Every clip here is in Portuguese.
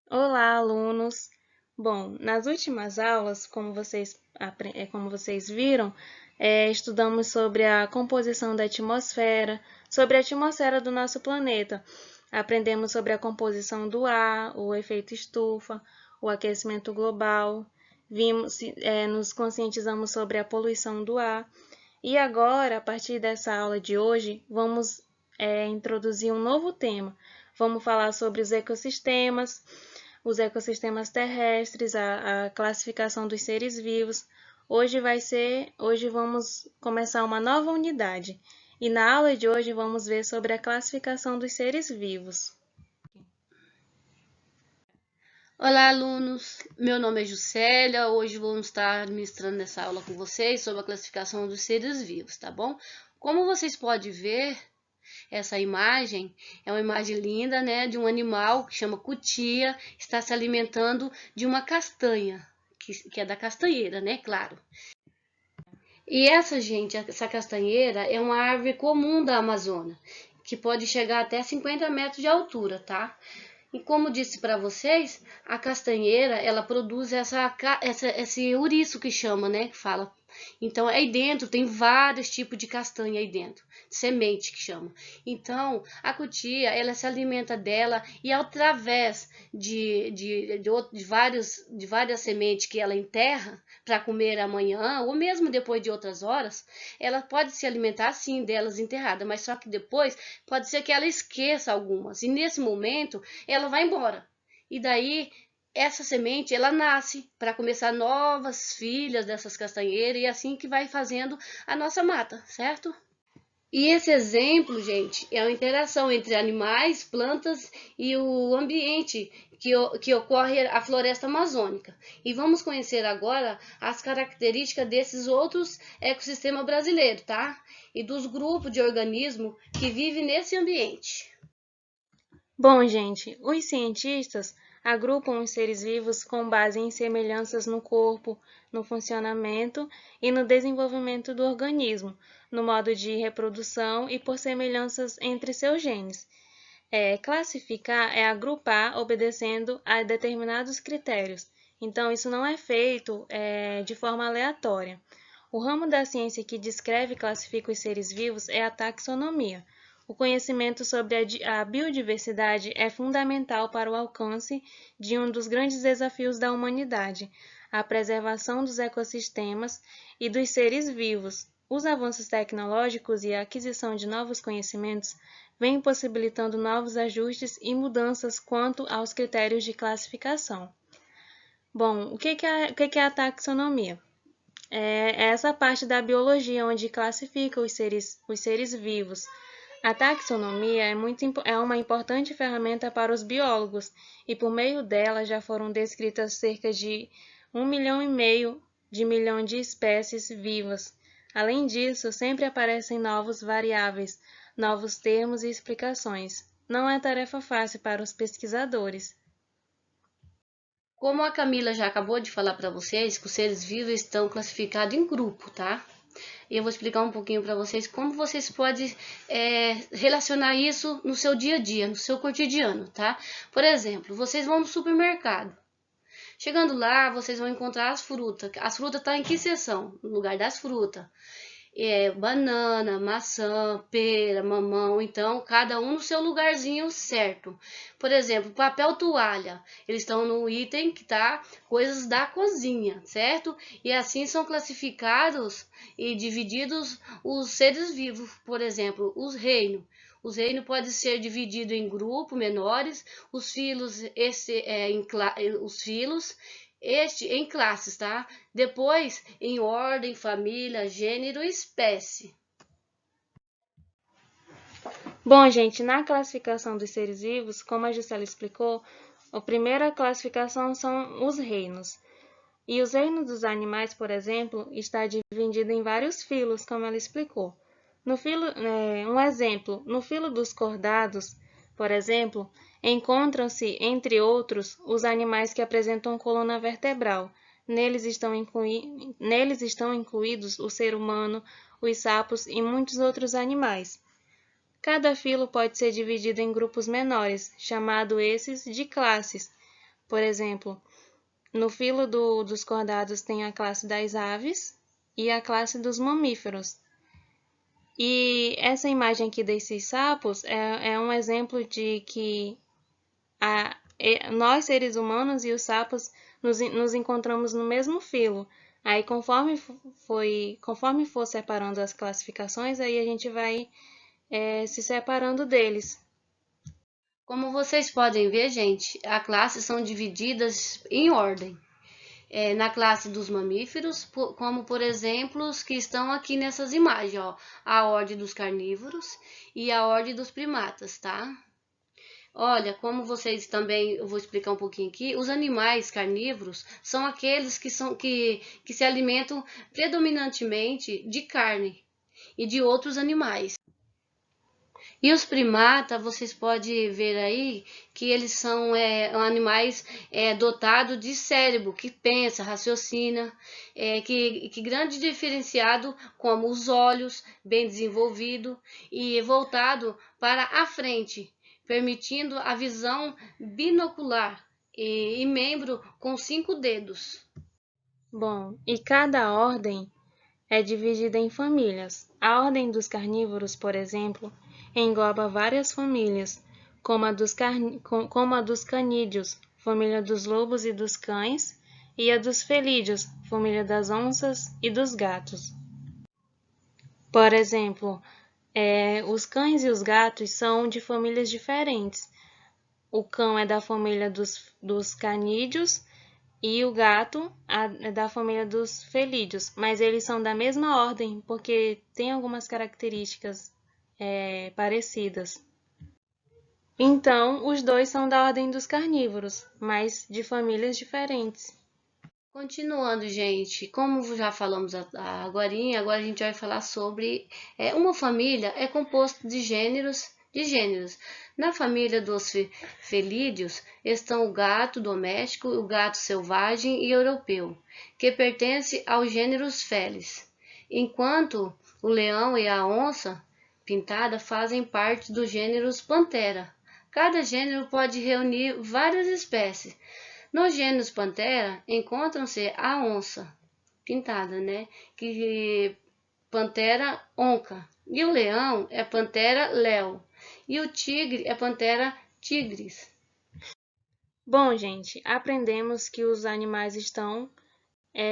Olá, alunos! Bom, nas últimas aulas, como vocês viram, estudamos sobre a composição da atmosfera, sobre a atmosfera do nosso planeta. Aprendemos sobre a composição do ar, o efeito estufa, o aquecimento global, nos conscientizamos sobre a poluição do ar. E agora, a partir dessa aula de hoje, vamos introduzir um novo tema. Vamos falar sobre os ecossistemas terrestres, a classificação dos seres vivos. Hoje vamos começar uma nova unidade. E na aula de hoje vamos ver sobre a classificação dos seres vivos. Olá, alunos! Meu nome é Juscelia. Hoje vamos estar ministrando essa aula com vocês sobre a classificação dos seres vivos, tá bom? Como vocês podem ver, essa imagem é uma imagem linda, né, de um animal que chama cutia, está se alimentando de uma castanha, que é da castanheira, né, claro. E essa castanheira é uma árvore comum da Amazônia, que pode chegar até 50 metros de altura, tá? E como disse para vocês, a castanheira, ela produz esse ouriço que chama, né? Que fala. Então, aí dentro tem vários tipos de castanha aí dentro, semente que chama. Então, a cutia, ela se alimenta dela e através de várias sementes que ela enterra para comer amanhã ou mesmo depois de outras horas, ela pode se alimentar sim delas enterradas, mas só que depois pode ser que ela esqueça algumas. E nesse momento, ela vai embora. E daí essa semente ela nasce para começar novas filhas dessas castanheiras e assim que vai fazendo a nossa mata, certo? E esse exemplo, gente, é uma interação entre animais, plantas e o ambiente que ocorre a floresta amazônica. E vamos conhecer agora as características desses outros ecossistemas brasileiros, tá? E dos grupos de organismos que vivem nesse ambiente. Bom, gente, os cientistas agrupam os seres vivos com base em semelhanças no corpo, no funcionamento e no desenvolvimento do organismo, no modo de reprodução e por semelhanças entre seus genes. Classificar é agrupar obedecendo a determinados critérios. Então, isso não é feito de forma aleatória. O ramo da ciência que descreve e classifica os seres vivos é a taxonomia. O conhecimento sobre a biodiversidade é fundamental para o alcance de um dos grandes desafios da humanidade, a preservação dos ecossistemas e dos seres vivos. Os avanços tecnológicos e a aquisição de novos conhecimentos vêm possibilitando novos ajustes e mudanças quanto aos critérios de classificação. Bom, o que é a taxonomia? É essa parte da biologia onde classifica os seres vivos. A taxonomia é uma importante ferramenta para os biólogos e por meio dela já foram descritas cerca de 1,5 milhão de espécies vivas. Além disso, sempre aparecem novos variáveis, novos termos e explicações. Não é tarefa fácil para os pesquisadores. Como a Camila já acabou de falar para vocês, que os seres vivos estão classificados em grupo, tá? E eu vou explicar um pouquinho para vocês como vocês podem relacionar isso no seu dia a dia, no seu cotidiano, tá? Por exemplo, vocês vão no supermercado. Chegando lá, vocês vão encontrar as frutas. As frutas estão em que seção? No lugar das frutas. Banana, maçã, pera, mamão, então cada um no seu lugarzinho certo. Por exemplo, papel toalha, eles estão no item que tá coisas da cozinha, certo? E assim são classificados e divididos os seres vivos, por exemplo, os reinos. Os reinos podem ser divididos em grupos menores, os filos, os filos em classes, tá? Depois, em ordem, família, gênero e espécie. Bom, gente, na classificação dos seres vivos, como a Gisela explicou, a primeira classificação são os reinos. E os reinos dos animais, por exemplo, está dividido em vários filos, como ela explicou. Um exemplo, no filo dos cordados, por exemplo, encontram-se, entre outros, os animais que apresentam coluna vertebral. Neles estão incluídos o ser humano, os sapos e muitos outros animais. Cada filo pode ser dividido em grupos menores, chamado esses de classes. Por exemplo, no filo dos cordados tem a classe das aves e a classe dos mamíferos. E essa imagem aqui desses sapos é um exemplo de que nós, seres humanos, e os sapos nos encontramos no mesmo filo. Aí, conforme for separando as classificações, aí a gente vai se separando deles. Como vocês podem ver, gente, as classes são divididas em ordem. Na classe dos mamíferos, como por exemplo os que estão aqui nessas imagens, ó, a ordem dos carnívoros e a ordem dos primatas, tá? Olha, como vocês também, eu vou explicar um pouquinho aqui, os animais carnívoros são aqueles que se alimentam predominantemente de carne e de outros animais. E os primatas, vocês podem ver aí que eles são animais dotados de cérebro, que pensa, raciocina, que grande diferenciado como os olhos, bem desenvolvido e voltado para a frente, permitindo a visão binocular e membro com 5 dedos. Bom, e cada ordem é dividida em famílias. A ordem dos carnívoros, por exemplo, engloba várias famílias, como a dos canídeos, família dos lobos e dos cães, e a dos felídeos, família das onças e dos gatos. Por exemplo, os cães e os gatos são de famílias diferentes. O cão é da família dos canídeos e o gato é da família dos felídeos, mas eles são da mesma ordem, porque tem algumas características parecidas. Então, os dois são da ordem dos carnívoros, mas de famílias diferentes. Continuando, gente, como já falamos agorinha, agora a gente vai falar sobre uma família é composta de gêneros. Na família dos felídeos estão o gato doméstico, o gato selvagem e europeu, que pertence ao gênero Felis, enquanto o leão e a onça pintada fazem parte do gênero Panthera. Cada gênero pode reunir várias espécies. No gênero Panthera encontram-se a onça pintada, que Panthera onca, e o leão é Panthera leo, e o tigre é Panthera tigris. Bom, gente, aprendemos que os animais estão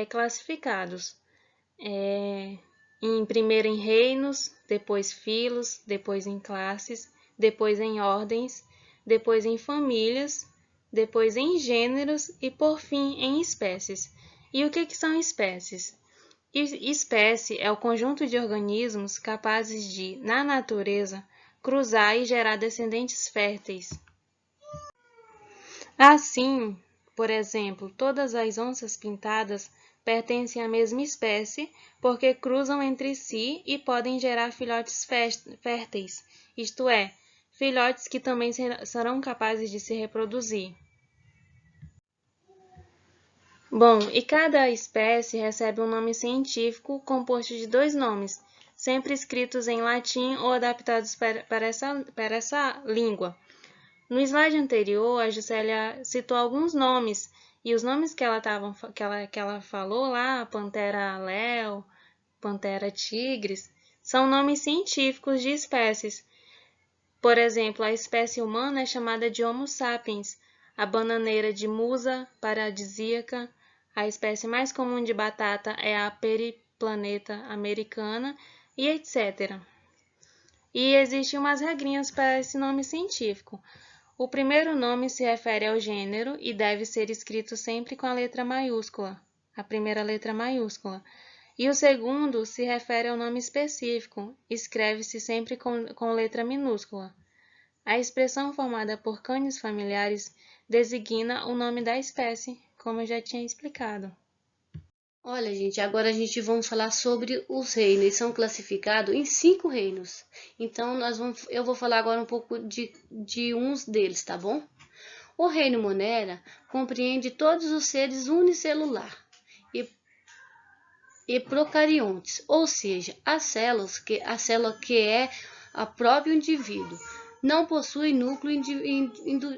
classificados. Primeiro em reinos, depois filos, depois em classes, depois em ordens, depois em famílias, depois em gêneros e, por fim, em espécies. E o que são espécies? Espécie é o conjunto de organismos capazes de, na natureza, cruzar e gerar descendentes férteis. Assim, por exemplo, todas as onças pintadas pertencem à mesma espécie porque cruzam entre si e podem gerar filhotes férteis, isto é, filhotes que também serão capazes de se reproduzir. Bom, e cada espécie recebe um nome científico composto de 2 nomes, sempre escritos em latim ou adaptados para essa língua. No slide anterior, a Juscelia citou alguns nomes, e os nomes que ela falou lá, Panthera leo, Panthera tigris, são nomes científicos de espécies. Por exemplo, a espécie humana é chamada de Homo sapiens, a bananeira de Musa paradisíaca, a espécie mais comum de batata é a Periplaneta americana, e etc. E existem umas regrinhas para esse nome científico. O primeiro nome se refere ao gênero e deve ser escrito sempre com a letra maiúscula, a primeira letra maiúscula. E o segundo se refere ao nome específico, escreve-se sempre com letra minúscula. A expressão formada por cânions familiares designa o nome da espécie, como eu já tinha explicado. Olha, gente, agora a gente vamos falar sobre os reinos. Eles são classificados em 5 reinos. Então, eu vou falar agora um pouco de uns deles, tá bom? O reino Monera compreende todos os seres unicelular e procariontes, ou seja, a célula que é a próprio indivíduo. Não possui núcleo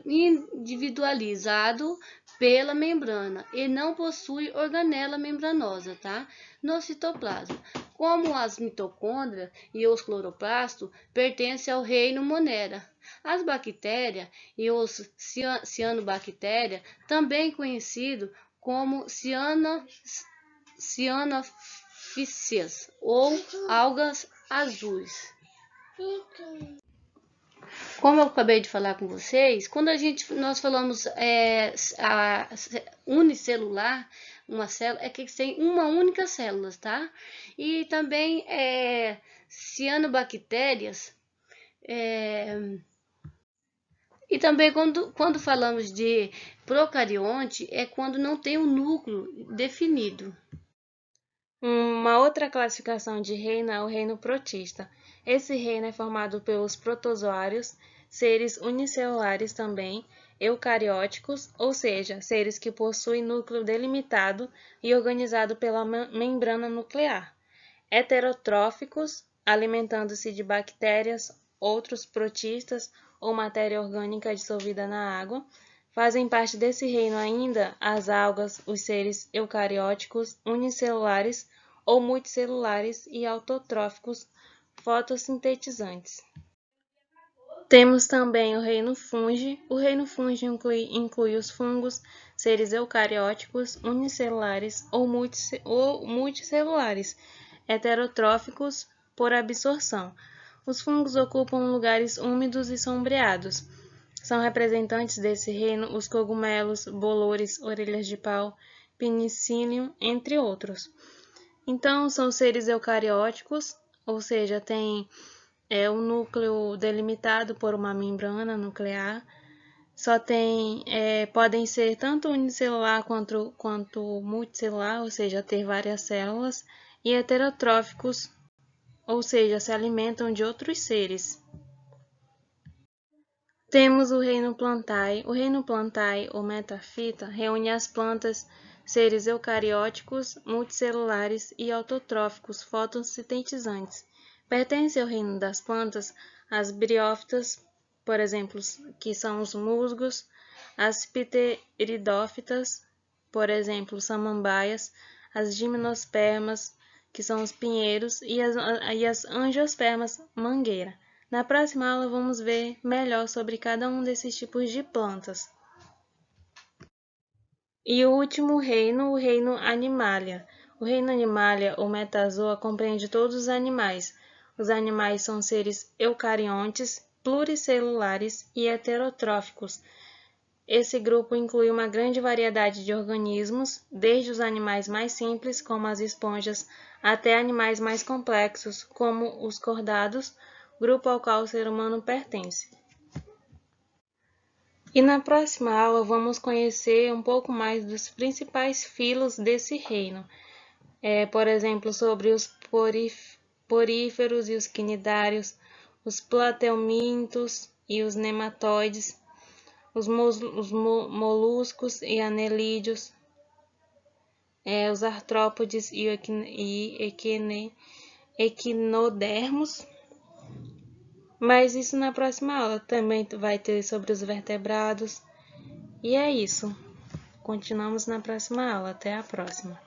individualizado pela membrana e não possui organela membranosa, tá? No citoplasma. Como as mitocôndrias e os cloroplastos pertencem ao reino Monera. As bactérias e os cianobactérias, também conhecido como cianofíceas ou algas azuis. Como eu acabei de falar com vocês, quando nós falamos unicelular, uma célula é que tem uma única célula, tá? E também cianobactérias. E também quando falamos de procarionte, é quando não tem um núcleo definido. Uma outra classificação de reino é o reino protista. Esse reino é formado pelos protozoários, seres unicelulares também, eucarióticos, ou seja, seres que possuem núcleo delimitado e organizado pela membrana nuclear. Heterotróficos, alimentando-se de bactérias, outros protistas ou matéria orgânica dissolvida na água. Fazem parte desse reino ainda as algas, os seres eucarióticos, unicelulares ou multicelulares e autotróficos fotossintetizantes. Temos também o reino fungi. O reino fungi inclui os fungos, seres eucarióticos, unicelulares ou multicelulares, heterotróficos por absorção. Os fungos ocupam lugares úmidos e sombreados. São representantes desse reino os cogumelos, bolores, orelhas de pau, penicillium, entre outros. Então, são seres eucarióticos, ou seja, têm um núcleo delimitado por uma membrana nuclear. Podem ser tanto unicelular quanto multicelular, ou seja, ter várias células, e heterotróficos, ou seja, se alimentam de outros seres. Temos o reino plantae. O reino plantae, ou metafita, reúne as plantas, seres eucarióticos, multicelulares e autotróficos fotossintetizantes. Pertence ao reino das plantas as briófitas, por exemplo, que são os musgos, as pteridófitas, por exemplo, samambaias, as gimnospermas, que são os pinheiros, e as angiospermas, mangueira. Na próxima aula vamos ver melhor sobre cada um desses tipos de plantas. E o último reino, o reino Animalia. O reino Animalia, ou metazoa, compreende todos os animais. Os animais são seres eucariontes, pluricelulares e heterotróficos. Esse grupo inclui uma grande variedade de organismos, desde os animais mais simples, como as esponjas, até animais mais complexos, como os cordados, grupo ao qual o ser humano pertence. E na próxima aula vamos conhecer um pouco mais dos principais filos desse reino. Por exemplo, sobre os poríferos e os quinidários, os plateumintos e os nematóides, os moluscos e anelídeos, os artrópodes e equinodermos. Mas isso na próxima aula. Também vai ter sobre os vertebrados. E é isso. Continuamos na próxima aula. Até a próxima.